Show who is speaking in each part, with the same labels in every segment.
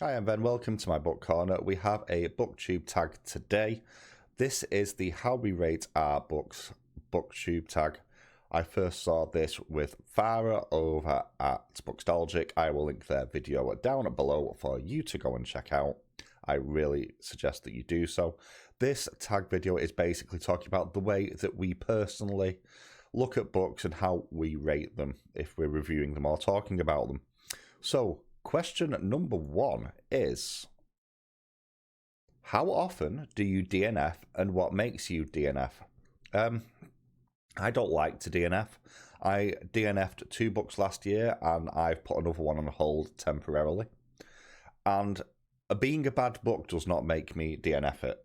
Speaker 1: Hi, I'm Ben. Welcome to my book corner. We have a Booktube tag today. This is the How We Rate Our Books Booktube tag. I first saw this with Farrah over at Bookstalgic. I will link their video down below for you to go and check out. I really suggest that you do so. This tag video is basically talking about the way that we personally look at books and how we rate them if we're reviewing them or talking about them. So, question number one is, how often do you DNF and what makes you DNF? I don't like to DNF. I DNF'd 2 books last year and I've put another one on hold temporarily. And being a bad book does not make me DNF it.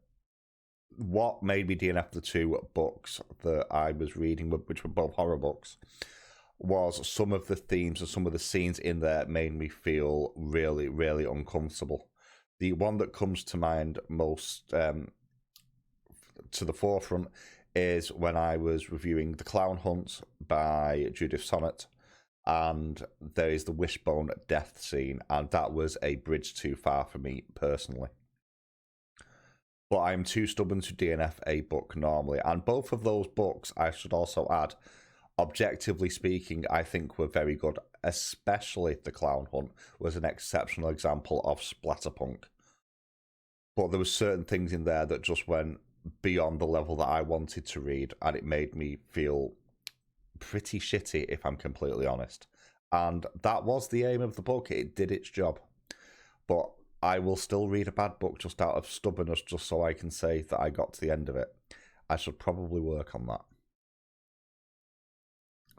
Speaker 1: What made me DNF the 2 books that I was reading, which were both horror books, was some of the themes and some of the scenes in there made me feel really, really uncomfortable. The one that comes to mind most to the forefront is when I was reviewing The Clown Hunt by Judith Sonnet, and there is the wishbone death scene, and that was a bridge too far for me personally. But I'm too stubborn to DNF a book normally, and both of those books, I should also add, objectively speaking, I think were very good, especially The Clown Hunt was an exceptional example of splatterpunk. But there were certain things in there that just went beyond the level that I wanted to read, and it made me feel pretty shitty, if I'm completely honest. And that was the aim of the book. It did its job. But I will still read a bad book just out of stubbornness, just so I can say that I got to the end of it. I should probably work on that.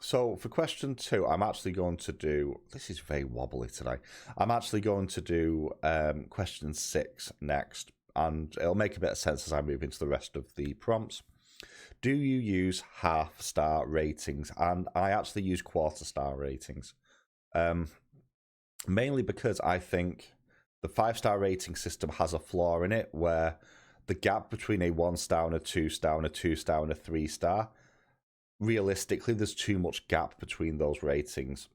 Speaker 1: So for question 2, I'm actually going to do, this is very wobbly today, I'm actually going to do question 6 next, and it'll make a bit of sense as I move into the rest of the prompts. Do you use half-star ratings? And I actually use quarter-star ratings, mainly because I think the 5-star rating system has a flaw in it, where the gap between a 1-star and a 2-star and a 2-star and a 3-star, realistically, there's too much gap between those ratings.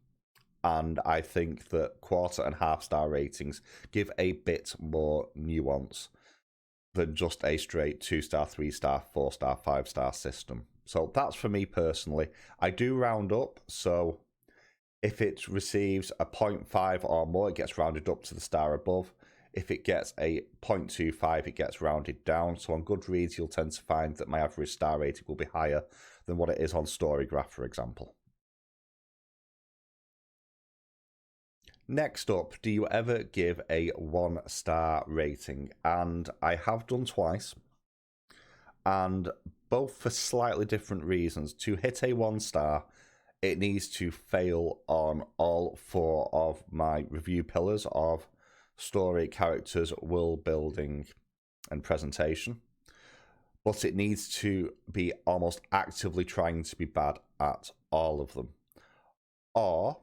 Speaker 1: And I think that quarter and half-star ratings give a bit more nuance than just a straight 2-star, 3-star, 4-star, 5-star system. So that's for me personally. I do round up, so if it receives a 0.5 or more, it gets rounded up to the star above. If it gets a 0.25, it gets rounded down. So on Goodreads, you'll tend to find that my average star rating will be higher than what it is on Storygraph, for example. Next up, do you ever give a 1-star rating? And I have done twice, and both for slightly different reasons. To hit a 1-star, it needs to fail on all 4 of my review pillars of story, characters, world building, and presentation. But it needs to be almost actively trying to be bad at all of them. Or,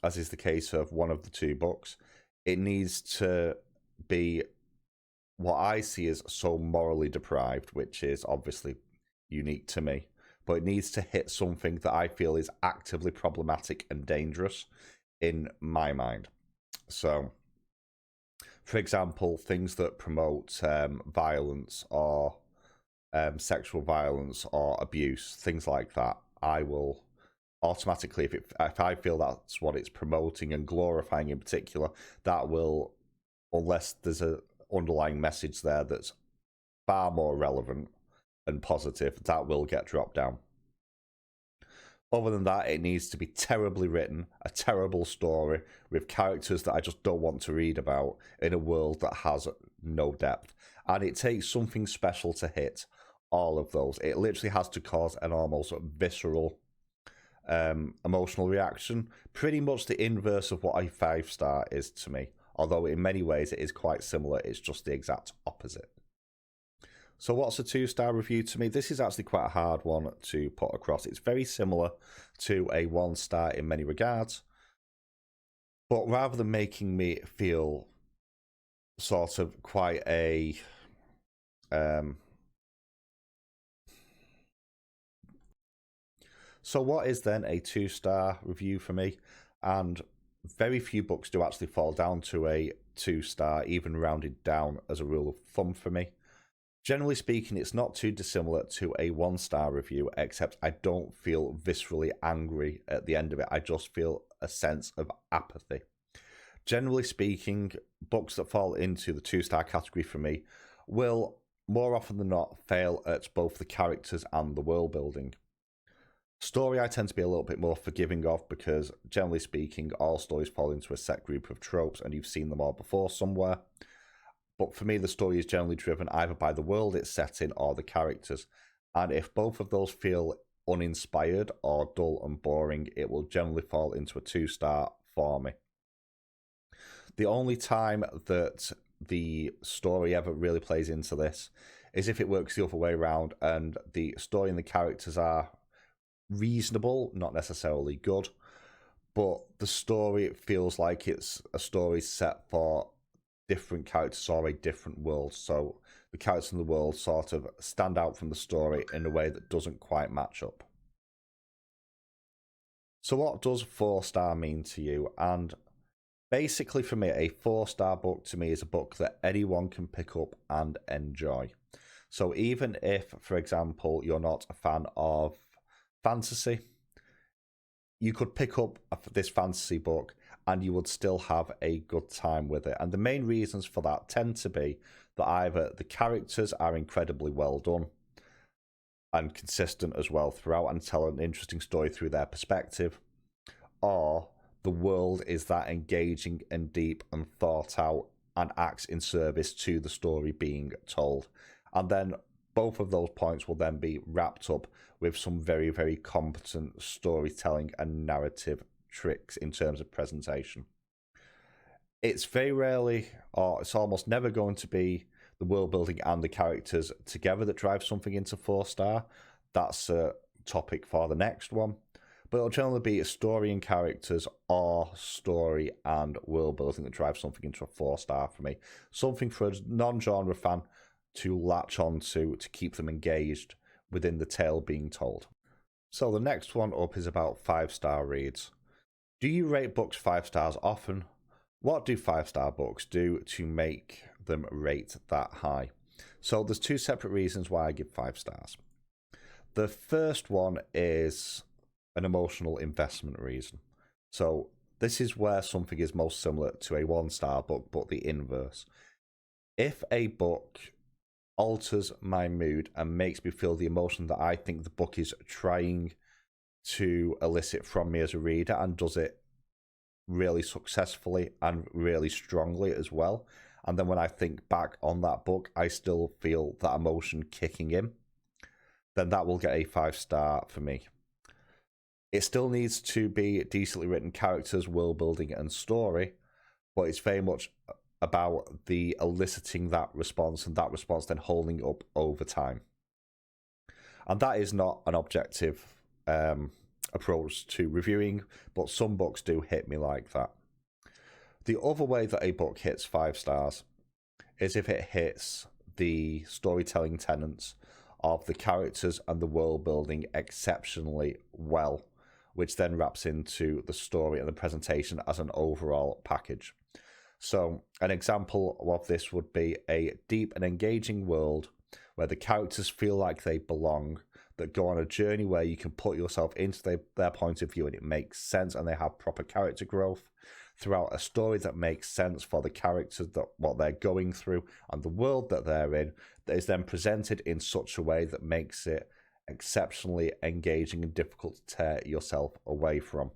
Speaker 1: as is the case of one of the 2 books, it needs to be what I see as so morally deprived, which is obviously unique to me, but it needs to hit something that I feel is actively problematic and dangerous in my mind. So, for example, things that promote violence or sexual violence or abuse, things like that, I will automatically, if I feel that's what it's promoting and glorifying in particular, that will, unless there's an underlying message there that's far more relevant and positive, that will get dropped down. Other than that, it needs to be terribly written, a terrible story with characters that I just don't want to read about in a world that has no depth. And it takes something special to hit all of those. It literally has to cause an almost visceral emotional reaction. Pretty much the inverse of what a 5-star is to me. Although in many ways it is quite similar, it's just the exact opposite. So what's a 2-star review to me? This is actually quite a hard one to put across. It's very similar to a 1-star in many regards. But rather than making me feel sort of quite a so what is then a 2-star review for me? And very few books do actually fall down to a 2-star, even rounded down as a rule of thumb for me. Generally speaking, it's not too dissimilar to a 1-star review, except I don't feel viscerally angry at the end of it. I just feel a sense of apathy. Generally speaking, books that fall into the 2-star category for me will, more often than not, fail at both the characters and the world building. Story I tend to be a little bit more forgiving of, because generally speaking, all stories fall into a set group of tropes and you've seen them all before somewhere. But for me, the story is generally driven either by the world it's set in or the characters. And if both of those feel uninspired or dull and boring, it will generally fall into a 2-star for me. The only time that the story ever really plays into this is if it works the other way around and the story and the characters are reasonable, not necessarily good, but the story, it feels like it's a story set for different characters or a different world, so the characters in the world sort of stand out from the story in a way that doesn't quite match up. So what does 4-star mean to you? And basically for me, a 4-star book to me is a book that anyone can pick up and enjoy. So even if, for example, you're not a fan of fantasy, you could pick up this fantasy book and you would still have a good time with it. And the main reasons for that tend to be that either the characters are incredibly well done and consistent as well throughout and tell an interesting story through their perspective, or the world is that engaging and deep and thought out and acts in service to the story being told. And then both of those points will then be wrapped up with some very, very competent storytelling and narrative tricks in terms of presentation. It's very rarely, or it's almost never going to be the world building and the characters together that drive something into 4-star. That's a topic for the next one. But it'll generally be a story and characters or story and world building that drives something into a 4-star for me. Something for a non-genre fan to latch on to keep them engaged within the tale being told. So the next one up is about 5-star reads. Do you rate books 5 stars often? What do 5-star books do to make them rate that high? So there's 2 separate reasons why I give 5 stars. The first one is an emotional investment reason. So this is where something is most similar to a 1-star book, but the inverse. If a book alters my mood and makes me feel the emotion that I think the book is trying to elicit from me as a reader, and does it really successfully and really strongly as well, and then when I think back on that book I still feel that emotion kicking in, then that will get a 5-star for me. It still needs to be decently written characters, world building and story, but it's very much about the eliciting that response and that response then holding up over time. And that is not an objective approach to reviewing, but some books do hit me like that. The other way that a book hits 5 stars is if it hits the storytelling tenets of the characters and the world building exceptionally well, which then wraps into the story and the presentation as an overall package. So an example of this would be a deep and engaging world where the characters feel like they belong, that go on a journey where you can put yourself into their point of view and it makes sense, and they have proper character growth throughout a story that makes sense for the characters, that what they're going through and the world that they're in, that is then presented in such a way that makes it exceptionally engaging and difficult to tear yourself away from.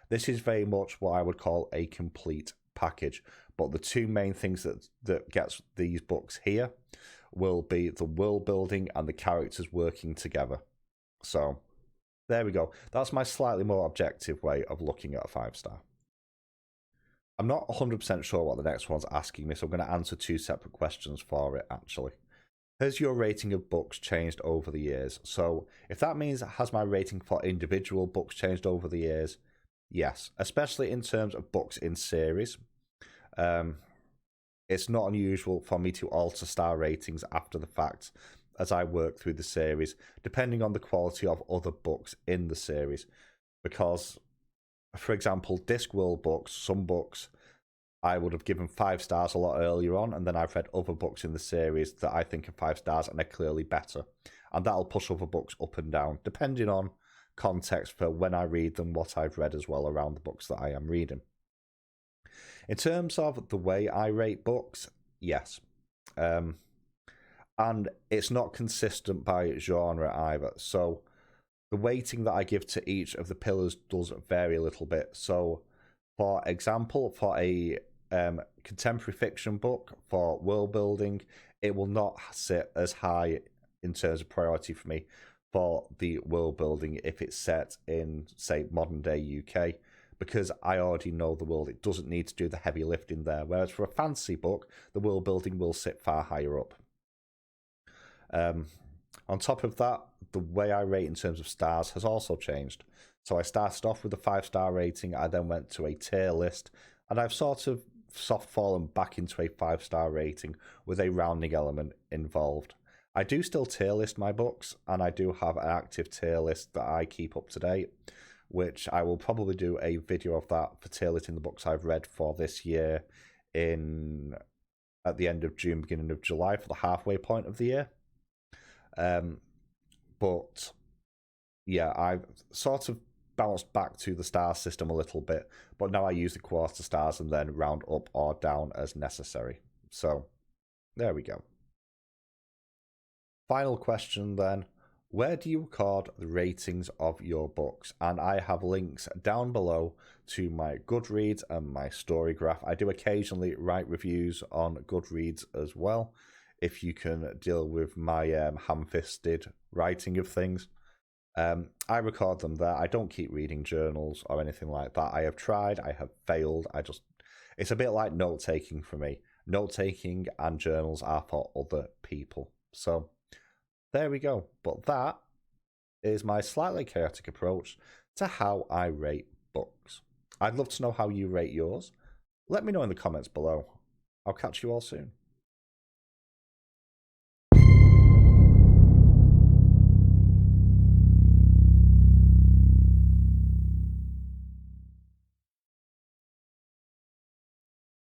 Speaker 1: This is very much what I would call a complete package, but the 2 main things that gets these books here will be the world building and the characters working together. So there we go. That's my slightly more objective way of looking at a 5-star. I'm not 100% sure what the next one's asking me, so I'm going to answer 2 separate questions for it actually. Has your rating of books changed over the years? So if that means has my rating for individual books changed over the years, yes, especially in terms of books in series. It's not unusual for me to alter star ratings after the fact as I work through the series, depending on the quality of other books in the series. Because For example, Discworld books, some books I would have given 5 stars a lot earlier on, and then I've read other books in the series that I think are 5 stars and are clearly better. And that'll push other books up and down, depending on context for when I read them, what I've read as well around the books that I am reading. In terms of the way I rate books, yes. And it's not consistent by genre either. So the weighting that I give to each of the pillars does vary a little bit. So, for example, for a contemporary fiction book, for world building, it will not sit as high in terms of priority for me for the world building if it's set in, say, modern day UK, because I already know the world. It doesn't need to do the heavy lifting there. Whereas for a fantasy book, the world building will sit far higher up. On top of that, the way I rate in terms of stars has also changed. So I started off with a 5-star rating, I then went to a tier list, and I've sort of soft fallen back into a 5-star rating with a rounding element involved. I do still tier list my books, and I do have an active tier list that I keep up to date, which I will probably do a video of that for tier listing the books I've read for this year at the end of June, beginning of July, for the halfway point of the year. But yeah, I've sort of bounced back to the star system a little bit, but now I use the quarter stars and then round up or down as necessary. So there we go. Final question then. Where do you record the ratings of your books? And I have links down below to my Goodreads and my Storygraph. I do occasionally write reviews on Goodreads as well, if you can deal with my ham-fisted writing of things. I record them there. I don't keep reading journals or anything like that. I have tried, I have failed. It's a bit like note-taking for me. Note-taking and journals are for other people. So there we go. But that is my slightly chaotic approach to how I rate books. I'd love to know how you rate yours. Let me know in the comments below. I'll catch you all soon.